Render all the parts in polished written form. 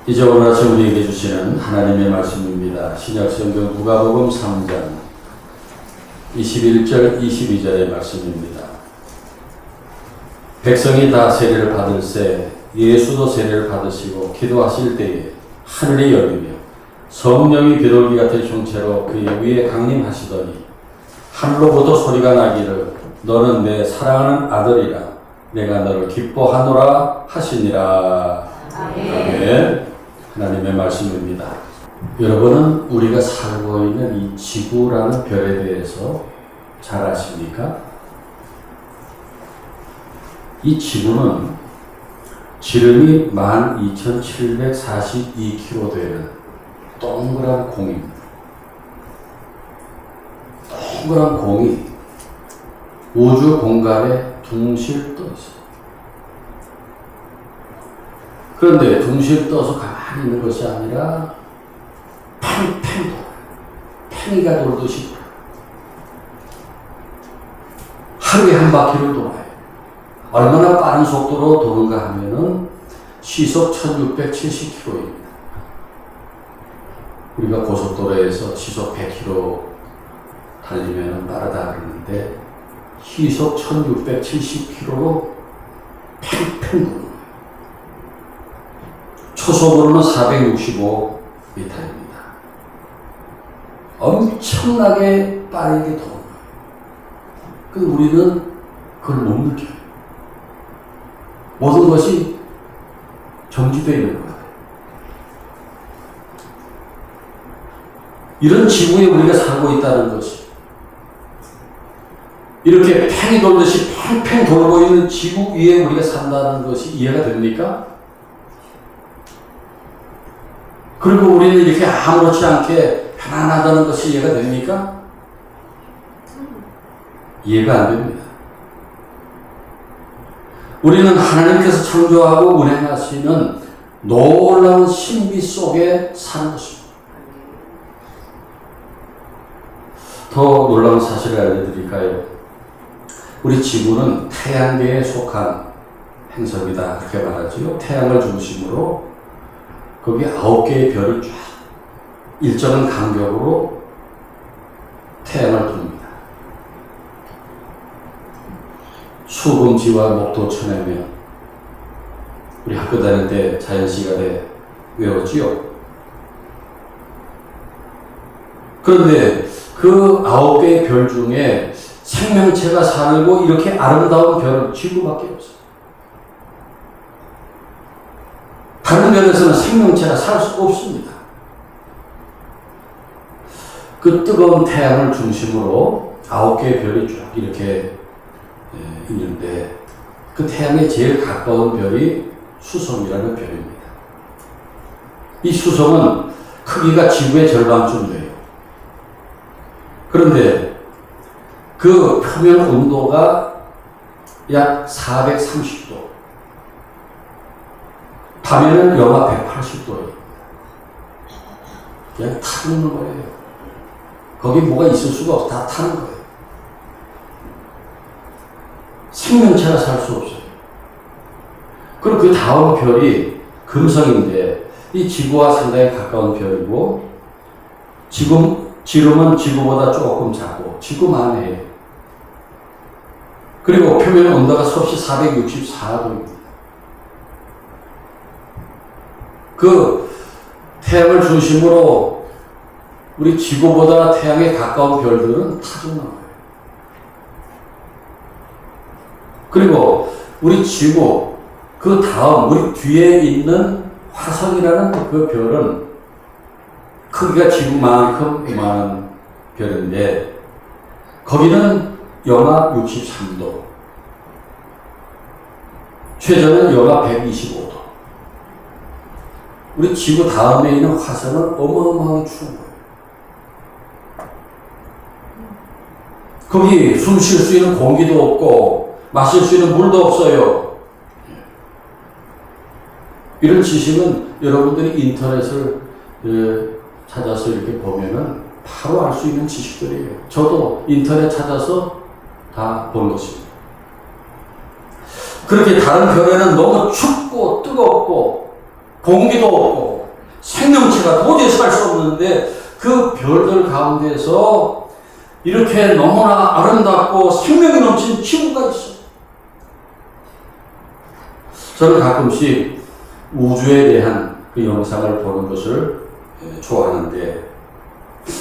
이제 오늘 아침 우리에게 주시는 하나님의 말씀입니다. 신약성경 누가복음 3장 21절 22절의 말씀입니다. 백성이 다 세례를 받을새 예수도 세례를 받으시고 기도하실 때에 하늘이 열리며 성령이 비둘기 같은 형체로 그의 위에 강림하시더니 하늘로부터 소리가 나기를 너는 내 사랑하는 아들이라 내가 너를 기뻐하노라 하시니라. 아멘. 하나님의 말씀입니다. 여러분은 우리가 살고 있는 이 지구라는 별에 대해서 잘 아십니까? 이 지구는 지름이 12,742km 되는 동그란 공입니다. 동그란 공이 우주 공간에 둥실 떠 있어요. 그런데 둥실 떠서 가만히 있는 것이 아니라 팽팽 돌아요. 팽이가 돌듯이 돌아요. 하루에 한 바퀴를 돌아요. 얼마나 빠른 속도로 도는가 하면은 시속 1670km입니다. 우리가 고속도로에서 시속 100km 달리면 빠르다 그러는데 시속 1670km로 팽팽 도는 거예요. 초속으로는 465m입니다. 엄청나게 빠르게 도는 거예요. 그 우리는 그걸 못 느껴요. 모든 것이 정지되어 있는 거예요. 이런 지구에 우리가 살고 있다는 것이, 이렇게 팽이 돌듯이 팽팽 돌고 있는 지구 위에 우리가 산다는 것이 이해가 됩니까? 그리고 우리는 이렇게 아무렇지 않게 편안하다는 것이 이해가 됩니까? 이해가 안 됩니다. 우리는 하나님께서 창조하고 운행하시는 놀라운 신비 속에 사는 것입니다. 더 놀라운 사실을 알려드릴까요? 우리 지구는 태양계에 속한 행성이다 그렇게 말하지요. 태양을 중심으로 거기 9개의 별이 쫙 일정한 간격으로 태양을 돕니다. 수금지와 목도천해며 우리 학교 다닐 때 자연 시간에 외웠지요. 그런데 그 9개의 별 중에 생명체가 살고 이렇게 아름다운 별은 지구밖에 없어요. 다른 별에서는 생명체가 살 수 없습니다. 그 뜨거운 태양을 중심으로 9개의 별이 쭉 이렇게 있는데 그 태양에 제일 가까운 별이 수성이라는 별입니다. 이 수성은 크기가 지구의 절반쯤 돼요. 그런데 그 표면 온도가 약 430도, 밤에는 영하 180도예요. 그냥 타는 거예요. 거기 뭐가 있을 수가 없어. 다 타는 거예요. 생명체가 살 수 없어요. 그리고 그 다음 별이 금성인데 이 지구와 상당히 가까운 별이고 지름은 지구보다 조금 작고 지구만 해요. 그리고 표면 온도가 섭씨 464도입니다. 그 태양을 중심으로 우리 지구보다 태양에 가까운 별들은 타종나와요. 그리고 우리 지구 그 다음 우리 뒤에 있는 화성이라는 그 별은 크기가 지구만큼 이만한 별인데 거기는 영하 63도, 최저는 영하 125도. 우리 지구 다음에 있는 화성은 어마어마하게 추운 거예요. 거기 숨 쉴 수 있는 공기도 없고 마실 수 있는 물도 없어요. 이런 지식은 여러분들이 인터넷을 찾아서 이렇게 보면은 바로 알 수 있는 지식들이에요. 저도 인터넷 찾아서 다 본 것입니다. 그렇게 다른 별에는 너무 춥고 뜨겁고 공기도 없고 생명체가 도저히 살 수 없는데 그 별들 가운데서 이렇게 너무나 아름답고 생명이 넘친 지구가 있어요. 저는 가끔씩 우주에 대한 그 영상을 보는 것을 좋아하는데,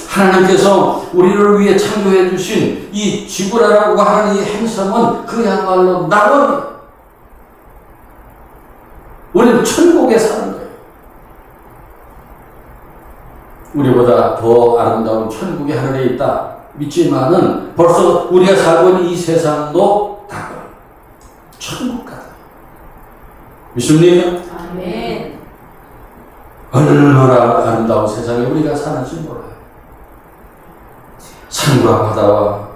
하나님께서 우리를 위해 창조해 주신 이 지구라고 하는 이 행성은 그야말로 낙원이에요. 우리는 천국에 사는 거예요. 우리보다 더 아름다운 천국이 하늘에 있다 믿지만은 벌써 우리가 살고 있는 이 세상도 다 천국 같아요. 믿습니까? 아멘. 얼마나 아름다운 세상에 우리가 사는지 몰라요. 산과 바다와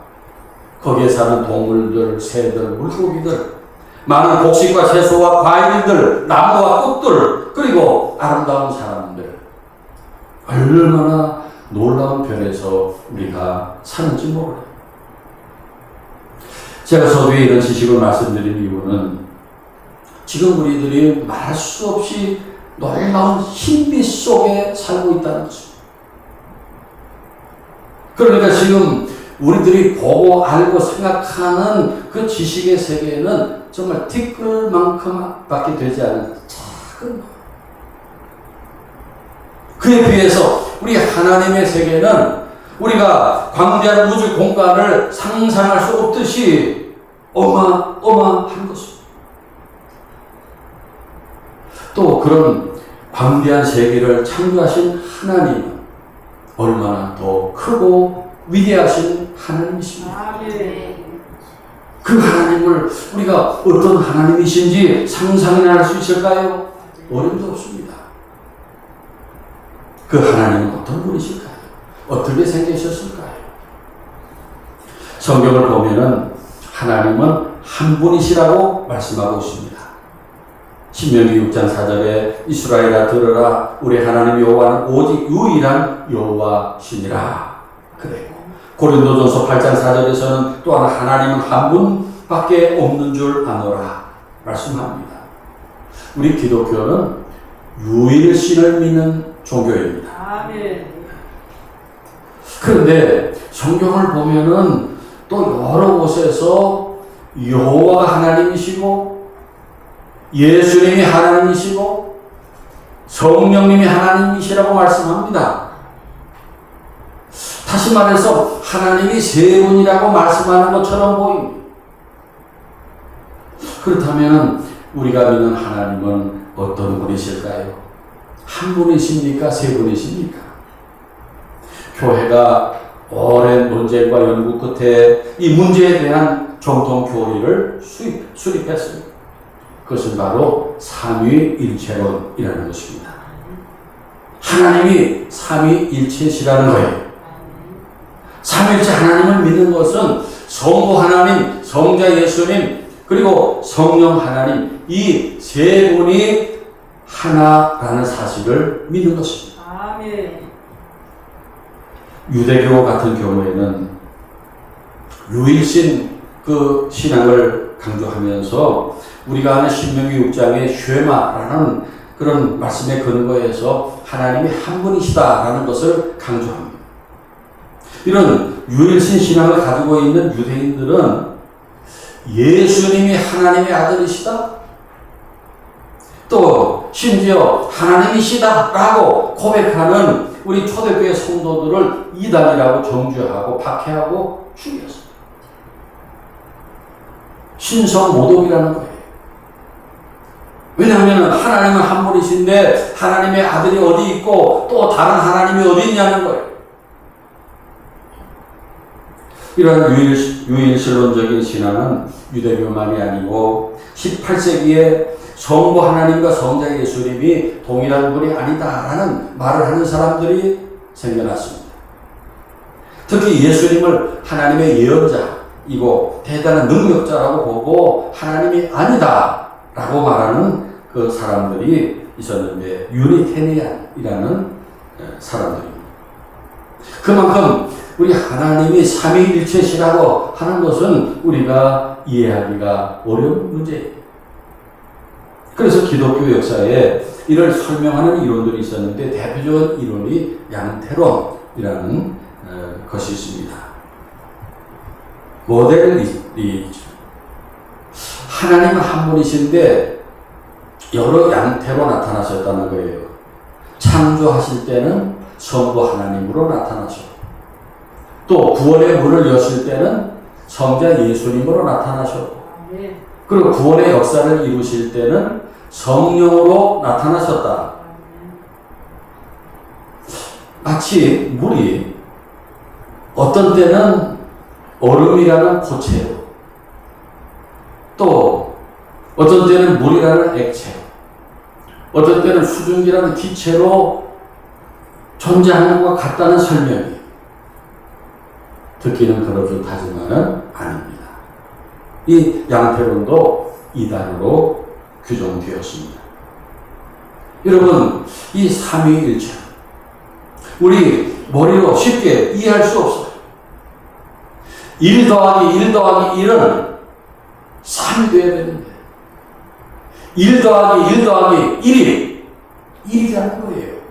거기에 사는 동물들, 새들, 물고기들, 많은 곡식과 채소와 과일들, 나무와 꽃들, 그리고 아름다운 사람들, 얼마나 놀라운 별에서 우리가 사는지 몰라요. 제가 서두에 이런 지식을 말씀드린 이유는 지금 우리들이 말할 수 없이 놀라운 신비 속에 살고 있다는 것입니다. 그러니까 지금 우리들이 보고 알고 생각하는 그 지식의 세계는 정말 티끌만큼 밖에 되지 않은 작은 것. 그에 비해서 우리 하나님의 세계는 우리가 광대한 우주 공간을 상상할 수 없듯이 어마어마한 것입니다. 또 그런 광대한 세계를 창조하신 하나님은 얼마나 더 크고 위대하신 하나님이십니다. 그 하나님을 우리가 어떤 하나님이신지 상상이나 할 수 있을까요? 어림도 없습니다. 그 하나님은 어떤 분이실까요? 어떻게 생기셨을까요? 성경을 보면은 하나님은 한 분이시라고 말씀하고 있습니다. 신명기 6장 4절에 이스라엘아 들으라 우리 하나님 여호와는 오직 유일한 여호와시니라 그래요. 고린도전서 8장 4절에서는 또한 하나님은 한 분밖에 없는 줄 아노라 말씀합니다. 우리 기독교는 유일신을 믿는 종교입니다. 아멘. 그런데 성경을 보면은 또 여러 곳에서 여호와가 하나님이시고 예수님이 하나님이시고 성령님이 하나님이시라고 말씀합니다. 다시 말해서 하나님이 세 분이라고 말씀하는 것처럼 보입니다. 그렇다면 우리가 믿는 하나님은 어떤 분이실까요? 한 분이십니까? 세 분이십니까? 교회가 오랜 논쟁과 연구 끝에 이 문제에 대한 정통 교리를 수립했습니다. 그것은 바로 삼위일체론이라는 것입니다. 하나님이 삼위일체시라는 거예요. 삼위일체 하나님을 믿는 것은 성부 하나님, 성자 예수님, 그리고 성령 하나님 이 세 분이 하나라는 사실을 믿는 것입니다. 아멘. 유대교 같은 경우에는 유일신 그 신앙을 강조하면서 우리가 아는 신명기 6장의 쉐마라는 그런 말씀에 근거해서 하나님이 한 분이시다라는 것을 강조합니다. 이런 유일신 신앙을 가지고 있는 유대인들은 예수님이 하나님의 아들이시다, 또 심지어 하나님이시다라고 고백하는 우리 초대교회 성도들을 이단이라고 정죄하고 박해하고 죽였습니다. 신성모독이라는 거예요. 왜냐하면 하나님은 한 분이신데 하나님의 아들이 어디 있고 또 다른 하나님이 어디 있냐는 거예요. 이러한 유일신론적인 신앙은 유대교만이 아니고 18세기에 성부 하나님과 성자 예수님이 동일한 분이 아니다라는 말을 하는 사람들이 생겨났습니다. 특히 예수님을 하나님의 예언자이고 대단한 능력자라고 보고 하나님이 아니다라고 말하는 그 사람들이 있었는데 유니테니안이라는 사람들입니다. 그만큼 우리 하나님이 삼위일체시라고 하는 것은 우리가 이해하기가 어려운 문제예요. 그래서 기독교 역사에 이를 설명하는 이론들이 있었는데 대표적인 이론이 양태론이라는 것이 있습니다. 모델이죠. 하나님은 한 분이신데 여러 양태로 나타나셨다는 거예요. 창조하실 때는 성부 하나님으로 나타나셨고, 또 구원의 문을 여실 때는 성자 예수님으로 나타나셨고, 그리고 구원의 역사를 이루실 때는 성령으로 나타나셨다. 마치 물이 어떤 때는 얼음이라는 고체로, 또 어떤 때는 물이라는 액체로, 어떤 때는 수증기라는 기체로 존재하는 것과 같다는 설명이 듣기는 그렇듯하지만은 아닙니다. 이 양태론도 이단으로 규정되었습니다. 여러분, 이 삼위일체 우리 머리로 쉽게 이해할 수 없어요. 1 더하기 1 더하기 1은 3이 되어야 되는데 1 더하기 1 더하기 1이 1이라는 거예요.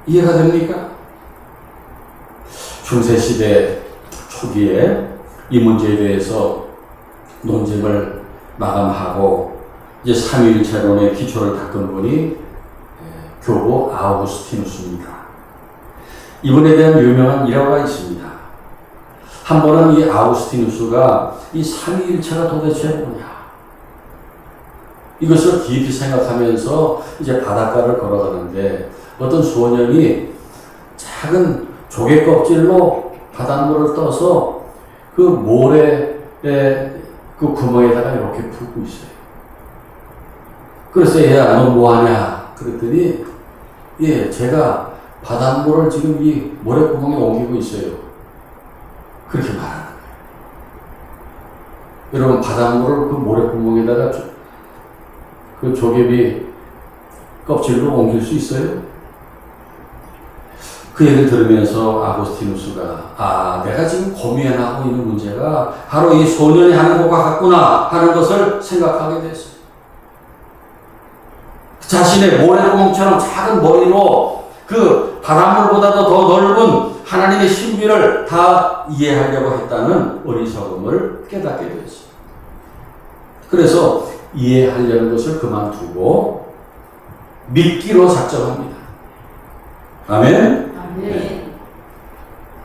이해가 됩니까? 중세시대 초기에 이 문제에 대해서 논쟁을 마감하고 이제 삼위일체론의 기초를 닦은 분이 교부 아우구스티누스입니다. 이분에 대한 유명한 일화가 있습니다. 한 번은 이 아우구스티누스가 이 삼위일체가 도대체 뭐냐, 이것을 깊이 생각하면서 이제 바닷가를 걸어가는데 어떤 소년이 작은 조개 껍질로 바닷물을 떠서 그 모래의 그 구멍에다가 이렇게 붓고 있어요. 그래서 얘야, 너 뭐하냐? 그랬더니 예, 제가 바닷물을 지금 이 모래구멍에 옮기고 있어요. 그렇게 말하는 거예요. 여러분, 바닷물을 그 모래구멍에다가 그 조개비 껍질로 옮길 수 있어요? 그 얘기를 들으면서 아구스티누스가 내가 지금 고민하고 있는 문제가 바로 이 소년이 하는 것과 같구나 하는 것을 생각하게 됐어요. 자신의 모래구멍처럼 작은 머리로 그 바닷물보다도 더 넓은 하나님의 신비를 다 이해하려고 했다는 어리석음을 깨닫게 되었어요. 그래서 이해하려는 것을 그만두고 믿기로 작정합니다. 아멘? 네.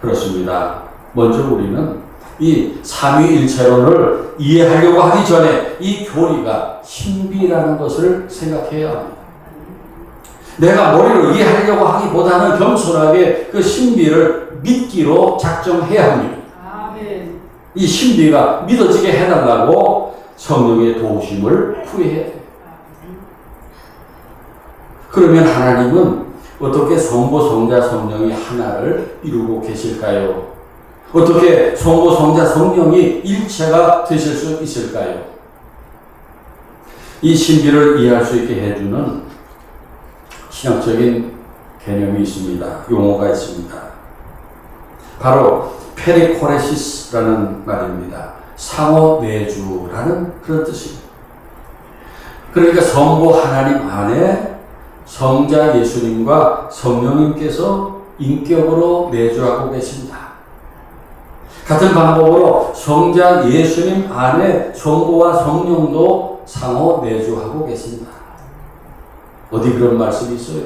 그렇습니다. 먼저 우리는 이 삼위일체론을 이해하려고 하기 전에 이 교리가 신비라는 것을 생각해야 합니다. 내가 머리로 이해하려고 하기보다는 겸손하게 그 신비를 믿기로 작정해야 합니다. 아멘. 이 신비가 믿어지게 해달라고 성령의 도우심을 구해야 돼요. 그러면 하나님은 어떻게 성부, 성자, 성령이 하나를 이루고 계실까요? 어떻게 성부, 성자, 성령이 일체가 되실 수 있을까요? 이 신비를 이해할 수 있게 해주는 신학적인 개념이 있습니다. 용어가 있습니다. 바로 페리코레시스라는 말입니다. 상호 내주라는 그런 뜻입니다. 그러니까 성부 하나님 안에 성자 예수님과 성령님께서 인격으로 내주하고 계십니다. 같은 방법으로 성자 예수님 안에 성부와 성령도 상호 내주하고 계십니다. 어디 그런 말씀이 있어요?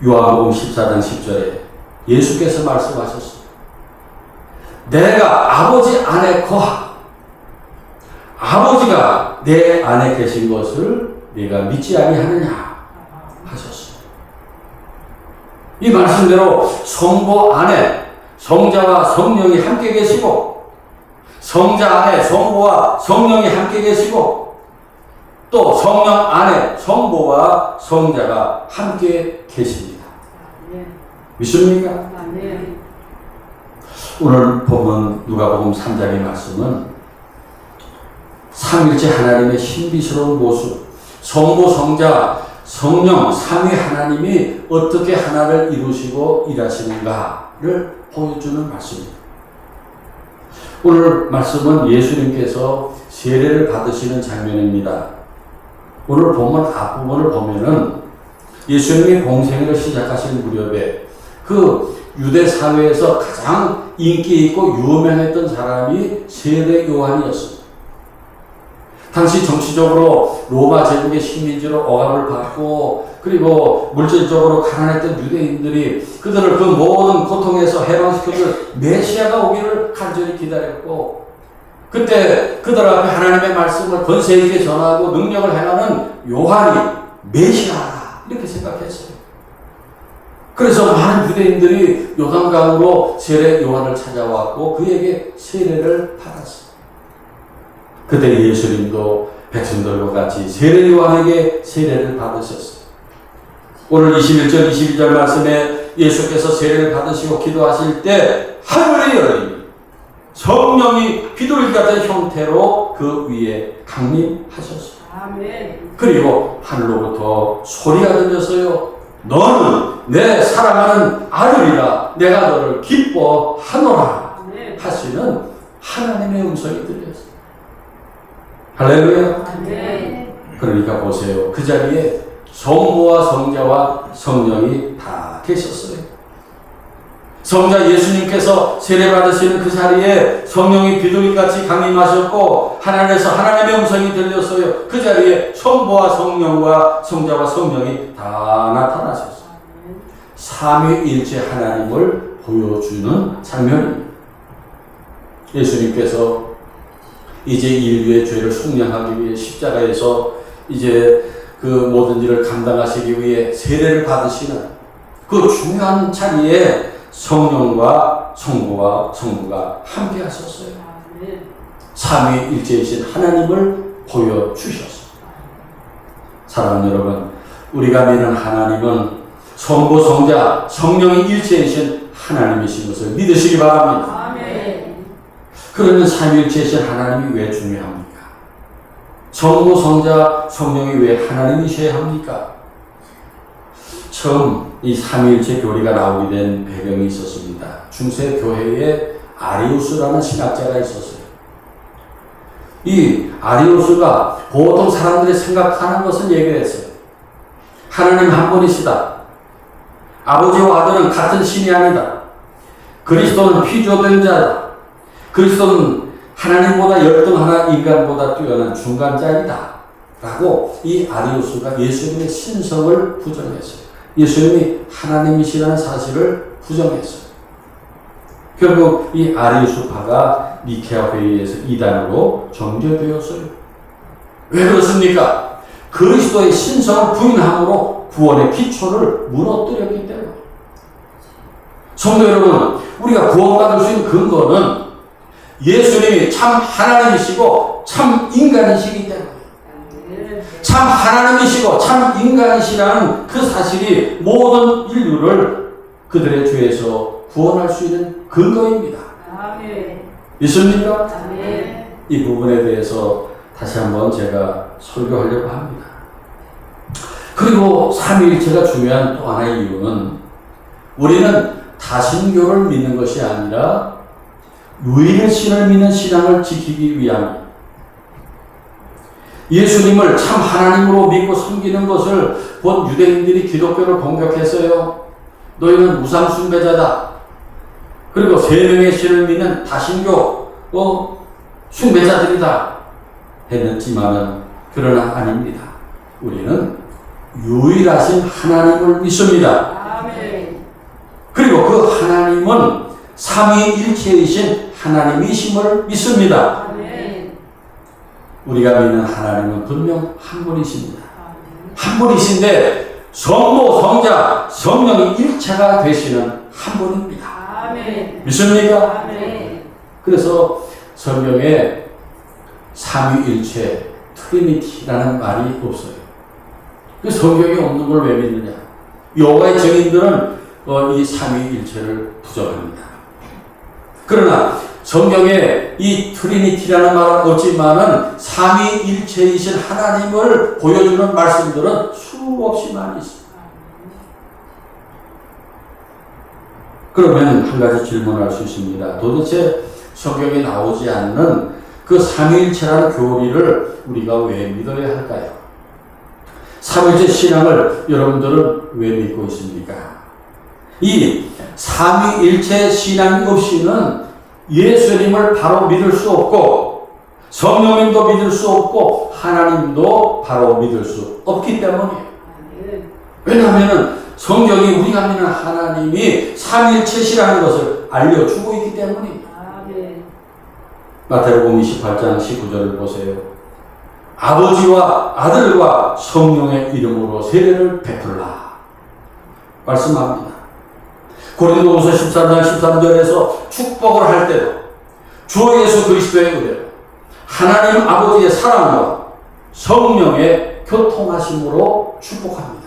요한복음 14장 10절에 예수께서 말씀하셨습니다. 내가 아버지 안에 거하고 아버지가 내 안에 계신 것을 네가 믿지 아니하느냐 하셨습니다. 이 말씀대로 성부 안에 성자와 성령이 함께 계시고 성자 안에 성부와 성령이 함께 계시고 또 성령 안에 성부와 성자가 함께 계십니다. 믿습니까? 오늘 보면 누가복음 3장의 말씀은 삼일째 하나님의 신비스러운 모습, 성부, 성자, 성령, 삼위 하나님이 어떻게 하나를 이루시고 일하시는가를 보여주는 말씀입니다. 오늘 말씀은 예수님께서 세례를 받으시는 장면입니다. 오늘 본문 앞부분을 보면은 예수님이 공생애를 시작하신 무렵에 그 유대 사회에서 가장 인기 있고 유명했던 사람이 세례 요한이었습니다. 당시 정치적으로 로마 제국의 식민지로 억압을 받고 그리고 물질적으로 가난했던 유대인들이 그들을 그 모든 고통에서 해방시켜줄 메시아가 오기를 간절히 기다렸고 그때 그들 앞에 하나님의 말씀을 권세 있게 전하고 능력을 행하는 요한이 메시아라 이렇게 생각했어요. 그래서 많은 유대인들이 요단강으로 세례 요한을 찾아왔고 그에게 세례를 받았어요. 그때 예수님도 백성들과 같이 세례 요한에게 세례를 받으셨어요. 오늘 21절 22절 말씀에 예수께서 세례를 받으시고 기도하실 때 하늘이 열리니 성령이 비둘기 같은 형태로 그 위에 강림하셨어요. 아멘. 그리고 하늘로부터 소리가 들렸어요. 너는 내 사랑하는 아들이라 내가 너를 기뻐하노라 하시는 하나님의 음성이 들렸어요. 할렐루야. 아멘. 그러니까 보세요. 그 자리에 성부와 성자와 성령이 다 계셨어요. 성자 예수님께서 세례받으시는 그 자리에 성령이 비둘기같이 강림하셨고 하늘에서 하나님의 음성이 들렸어요. 그 자리에 성부와 성령과 성자와 성령이 다 나타나셨어요. 삼위일체 하나님을 보여주는 장면입니다. 예수님께서 이제 인류의 죄를 속량하기 위해 십자가에서 이제 그 모든 일을 감당하시기 위해 세례를 받으시는 그 중요한 자리에 성령과 성부와 성부가 함께 하셨어요. 삼위일체이신 하나님을 보여주셨어요. 사랑하는 여러분, 우리가 믿는 하나님은 성부, 성자, 성령이 일체이신 하나님이신 것을 믿으시기 바랍니다. 아멘. 그러면 삼위일체이신 하나님이 왜 중요합니까? 성부, 성자, 성령이 왜 하나님이셔야 합니까? 처음 이 삼위일체 교리가 나오게 된 배경이 있었습니다. 중세 교회에 아리우스라는 신학자가 있었어요. 이 아리우스가 보통 사람들이 생각하는 것을 얘기를 했어요. 하나님 한 분이시다. 아버지와 아들은 같은 신이 아니다. 그리스도는 피조된 자다. 그리스도는 하나님보다 열등하나 인간보다 뛰어난 중간자이다. 라고 이 아리우스가 예수님의 신성을 부정했어요. 예수님이 하나님이시라는 사실을 부정했어요. 결국 이 아리우스파가 니케아 회의에서 이단으로 정죄되었어요. 왜 그렇습니까? 그리스도의 신성을 부인함으로 구원의 기초를 무너뜨렸기 때문에. 성도 여러분, 우리가 구원받을 수 있는 근거는 예수님이 참 하나님이시고 참 인간이시기 때문에. 참 하나님이시고 참 인간이시라는 그 사실이 모든 인류를 그들의 죄에서 구원할 수 있는 근거입니다. 아멘. 믿습니까? 아멘. 이 부분에 대해서 다시 한번 제가 설교하려고 합니다. 그리고 삼위일체가 중요한 또 하나의 이유는 우리는 다신교를 믿는 것이 아니라 유일의 신을 믿는 신앙을 지키기 위함입니다. 예수님을 참 하나님으로 믿고 섬기는 것을 본 유대인들이 기독교를 공격했어요. 너희는 우상 숭배자다. 그리고 세 명의 신을 믿는 다신교 숭배자들이다 했지만은 그러나 아닙니다. 우리는 유일하신 하나님을 믿습니다. 아멘. 그리고 그 하나님은 삼위일체이신 하나님이심을 믿습니다. 아멘. 우리가 믿는 하나님은 분명 한 분이십니다. 한 분이신데 성부, 성자, 성령이 일체가 되시는 한 분입니다. 아멘. 믿습니까? 아멘. 그래서 성경에 삼위일체 트리니티라는 말이 없어요. 그 성경에 없는 걸 왜 믿느냐? 여호와의 증인들은 이 삼위일체를 부정합니다. 그러나 성경에 이 트리니티라는 말은 없지만은 삼위일체이신 하나님을 보여주는 말씀들은 수없이 많이 있습니다. 그러면 한 가지 질문할 수 있습니다. 도대체 성경에 나오지 않는 그 삼위일체라는 교리를 우리가 왜 믿어야 할까요? 삼위일체 신앙을 여러분들은 왜 믿고 있습니까? 이 삼위일체 신앙 없이는 예수님을 바로 믿을 수 없고 성령님도 믿을 수 없고 하나님도 바로 믿을 수 없기 때문이에요. 왜냐하면 성경이 우리가 믿는 하나님이 삼위일체시라는 것을 알려주고 있기 때문입니다. 마태복음 28장 19절을 보세요. 아버지와 아들과 성령의 이름으로 세례를 베풀라 말씀합니다. 고린도후서 13장 13절에서 축복을 할 때도 주 예수 그리스도의 은혜로 하나님 아버지의 사랑과 성령의 교통하심으로 축복합니다.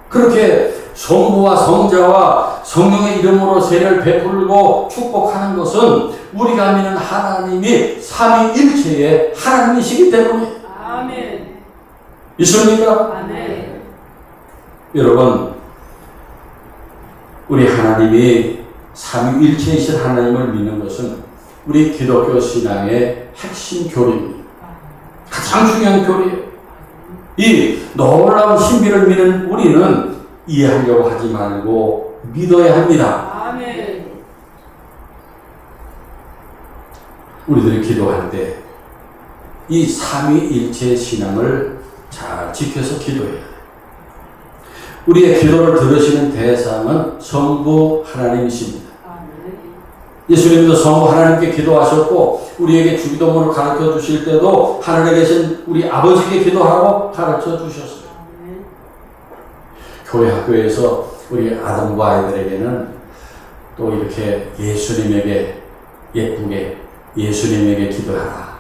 그렇게 성부와 성자와 성령의 이름으로 세례를 베풀고 축복하는 것은 우리가 믿는 하나님이 삼위일체의 하나님이시기 때문에 믿습니까? 여러분, 우리 하나님이 삼위일체이신 하나님을 믿는 것은 우리 기독교 신앙의 핵심 교리입니다. 가장 중요한 교리예요. 이 놀라운 신비를 믿는 우리는 이해하려고 하지 말고 믿어야 합니다. 우리들이 기도할 때 이 삼위일체 신앙을 잘 지켜서 기도해야 돼요. 우리의 기도를 들으시는 대상은 성부 하나님이십니다. 예수님도 성부 하나님께 기도하셨고 우리에게 주기도문을 가르쳐 주실 때도 하늘에 계신 우리 아버지께 기도하라고 가르쳐 주셨어요. 교회 학교에서 우리 아동과 아이들에게는 또 이렇게 예수님에게 예쁘게 예수님에게 기도하라.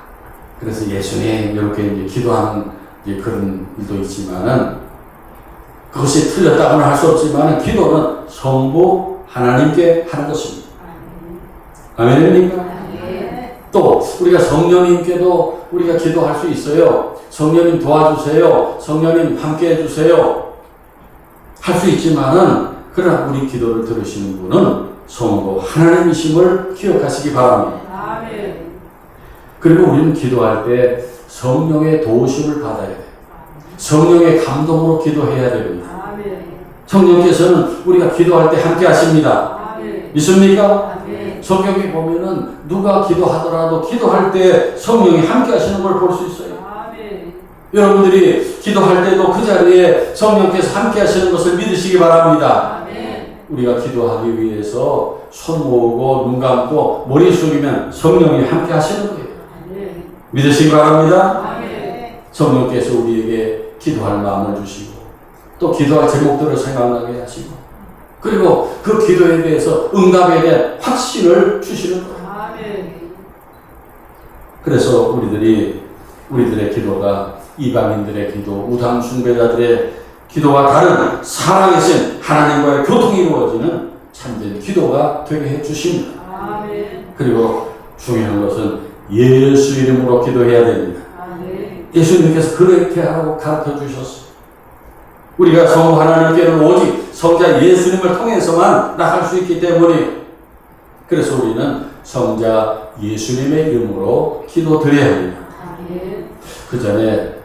그래서 예수님 이렇게 이제 기도하는 이제 그런 일도 있지만은 그것이 틀렸다고는 할 수 없지만 기도는 성부 하나님께 하는 것입니다. 아멘입니까? 또 우리가 성령님께도 우리가 기도할 수 있어요. 성령님 도와주세요. 성령님 함께 해주세요. 할 수 있지만은 그러나 우리 기도를 들으시는 분은 성부 하나님이심을 기억하시기 바랍니다. 그리고 우리는 기도할 때 성령의 도우심을 받아야 돼요. 성령의 감동으로 기도해야 됩니다. 성령께서는 우리가 기도할 때 함께 하십니다. 믿습니까? 성경에 보면은 누가 기도하더라도 기도할 때 성령이 함께 하시는 걸 볼 수 있어요. 여러분들이 기도할 때도 그 자리에 성령께서 함께 하시는 것을 믿으시기 바랍니다. 우리가 기도하기 위해서 손 모으고 눈 감고 머리 숙이면 성령이 함께 하시는 거예요. 믿으시기 바랍니다. 성령께서 우리에게 기도할 마음을 주시고 또 기도할 제목들을 생각나게 하시고 그리고 그 기도에 대해서 응답에 대한 확신을 주시는 거예요. 그래서 우리들의 기도가 이방인들의 기도, 우상 숭배자들의 기도와 다른 살아계신 하나님과의 교통이 이루어지는 참된 기도가 되게 해 주십니다. 그리고 중요한 것은 예수 이름으로 기도해야 됩니다. 예수님께서 그렇게 하라고 가르쳐 주셨어요. 우리가 성부 하나님께는 오직 성자 예수님을 통해서만 나갈 수 있기 때문에 그래서 우리는 성자 예수님의 이름으로 기도드려야 합니다. 그 전에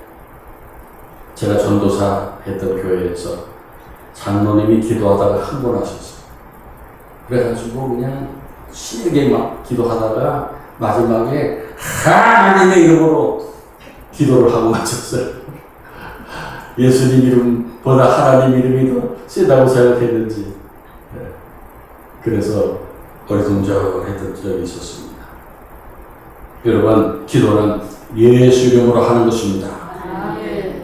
제가 전도사 했던 교회에서 장로님이 기도하다가 흥분하셨어요. 그래가지고 그냥 세게 막 기도하다가 마지막에 하나님의 이름으로 기도를 하고 마쳤어요. 예수님 이름보다 하나님 이름이 더 세다고 생각했는지 그래서 어리둥절했던 적이 있었습니다. 여러분, 기도는 예수 이름으로 하는 것입니다.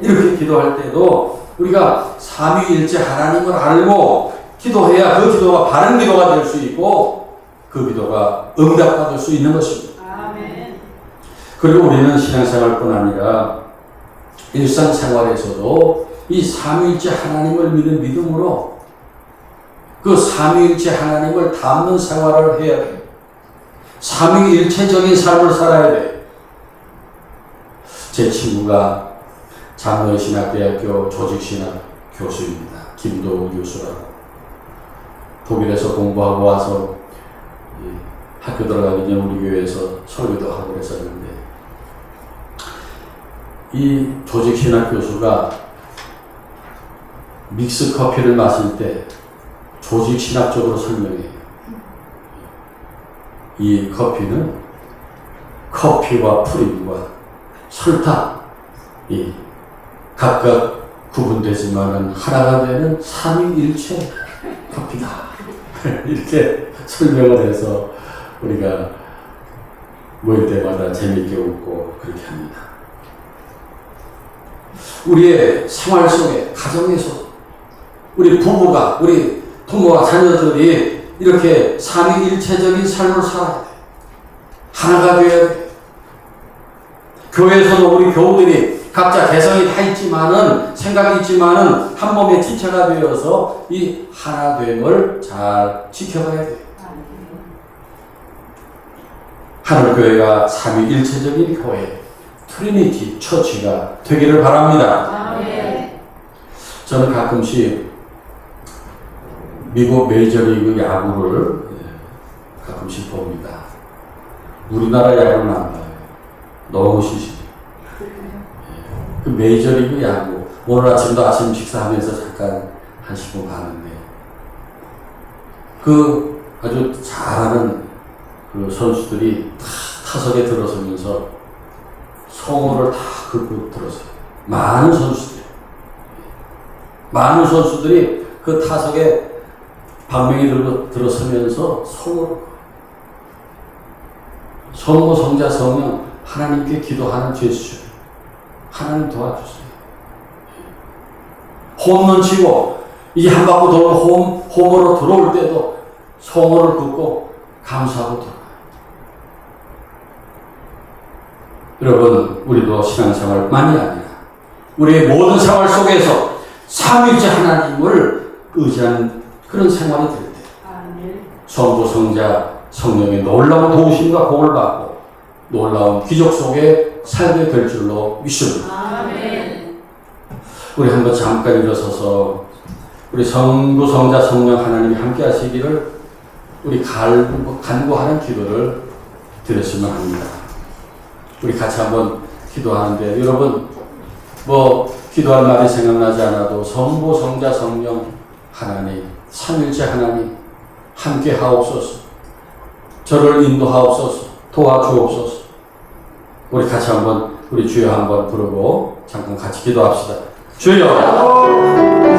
이렇게 기도할 때도 우리가 삼위일체 하나님을 알고 기도해야 그 기도가 바른 기도가 될 수 있고 그 기도가 응답받을 수 있는 것입니다. 그리고 우리는 신앙생활뿐 아니라 일상생활에서도 이 삼위일체 하나님을 믿는 믿음으로 그 삼위일체 하나님을 닮는 생활을 해야 돼요. 삼위일체적인 삶을 살아야 돼요. 제 친구가 장로신학대학교 조직신학 교수입니다. 김도우 교수라고. 독일에서 공부하고 와서 학교 들어가기 전에 우리 교회에서 설교도 하고 그랬었는데 이 조직신학 교수가 믹스 커피를 마실 때 조직신학적으로 설명해요. 이 커피는 커피와 프림과 설탕이 각각 구분되지만은 하나가 되는 삼위일체 커피다. 이렇게 설명을 해서 우리가 모일 때마다 재미있게 웃고 그렇게 합니다. 우리의 생활 속에, 가정에서 우리 부부가, 우리 부모와 자녀들이 이렇게 삼위일체적인 삶을 살아야 돼. 하나가 되어야 돼. 교회에서도 우리 교우들이 각자 개성이 다 있지만은, 생각이 있지만은, 한 몸의 지체가 되어서 이 하나됨을 잘 지켜가야 돼. 하늘교회가 삼위일체적인 교회, 트리니티 처치가 되기를 바랍니다. 아멘. 저는 가끔씩 미국 메이저리그 야구를 가끔씩 봅니다. 우리나라 야구는 안 봐요. 너무 시시해. 그 메이저리그 야구, 오늘 아침도 아침 식사하면서 잠깐 한 10분 봤는데, 그 아주 잘하는 그 선수들이 다 타석에 들어서면서 성호를 다 긁고 들어서요. 많은 선수들이 그 타석에 방명이 들고 들어서면서 성모, 성자, 성령 하나님께 기도하는 제스처. 하나님 도와주세요. 홈런 치고 이제 한 바퀴 돌고 홈으로 들어올 때도 성호를 긋고 감사하고 들어가요. 여러분, 우리도 신앙생활만이 아니라 우리의 모든 생활 속에서 삼위일체 하나님을 의지하는 그런 생활이 될 때 성부, 성자, 성령의 놀라운 도우심과 복을 받고 놀라운 기적 속에 살게 될 줄로 믿습니다. 아멘. 우리 한번 잠깐 일어서서 우리 성부, 성자, 성령 하나님이 함께 하시기를 우리 간구하는 기도를 드렸으면 합니다. 우리 같이 한번 기도하는데, 여러분 기도할 말이 생각나지 않아도 성부, 성자, 성령 하나님, 삼일째 하나님 함께 하옵소서. 저를 인도하옵소서. 도와주옵소서. 우리 같이 한번 우리 주여 한번 부르고 잠깐 같이 기도합시다. 주여,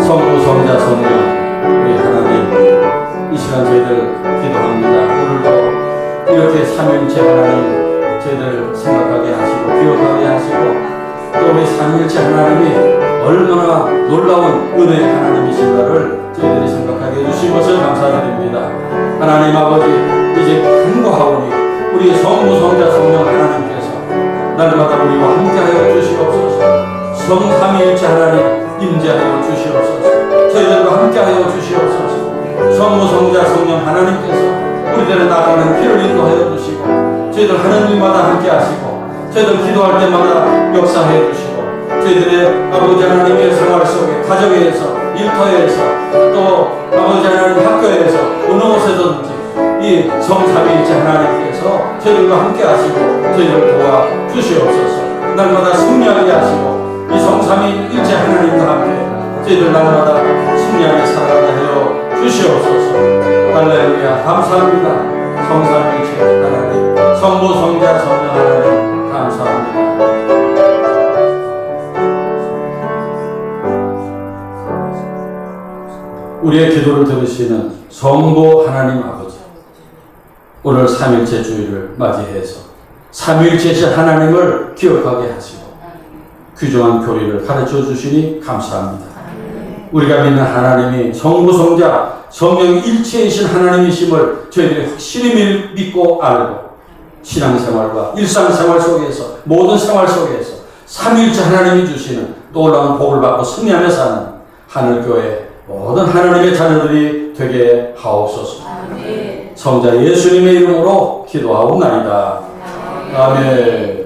성부, 성자, 성령 우리 하나님, 이 시간 저희들 기도합니다. 오늘도 이렇게 삼일째 하나님 저희들 생각하게 하시고 기억하게 하시고, 또 우리 삼일째 하나님이 얼마나 놀라운 은혜의 하나님이신가를 저희들이 생각하게 해주신 것을 감사드립니다. 하나님 아버지, 이제 간구하오니 우리 성부, 성자, 성령 하나님께서 날마다 우리와 함께하여 주시옵소서. 성삼위일체 하나님 임재하여 주시옵소서. 저희들과 함께하여 주시옵소서. 성부, 성자, 성령 하나님께서 우리들의 나가는 길을 인도하여 주시고, 저희들 하는 일마다 함께하시고, 저희들 기도할 때마다 역사해 주시고, 저희들의 아버지 하나님의 생활 속에, 가정에서, 일터에서, 또 아버지 하나님 학교에서, 어느 곳에든지 이 성삼위일체 하나님께서 저희들과 함께 하시고 저희를 도와 주시옵소서. 날마다 승리하게 하시고, 이 성삼위일체 하나님과 함께 저희들 날마다 승리하게 살아가게 하여 주시옵소서. 할렐루야. 감사합니다. 성삼위일체 하나님, 성부, 성자, 성령 하나님 감사합니다. 우리의 기도를 들으시는 성부 하나님 아버지, 오늘 삼일째 주일을 맞이해서 삼일째신 하나님을 기억하게 하시고 귀중한 교리를 가르쳐 주시니 감사합니다. 우리가 믿는 하나님이 성부, 성자, 성령이 일체이신 하나님이심을 저희들이 확실히 믿고 알고, 신앙생활과 일상생활 속에서, 모든 생활 속에서 삼일째 하나님이 주시는 놀라운 복을 받고 승리하며 사는 하늘교회 모든 하나님의 자녀들이 되게 하옵소서. 성자 예수님의 이름으로 기도하옵나이다. 아멘.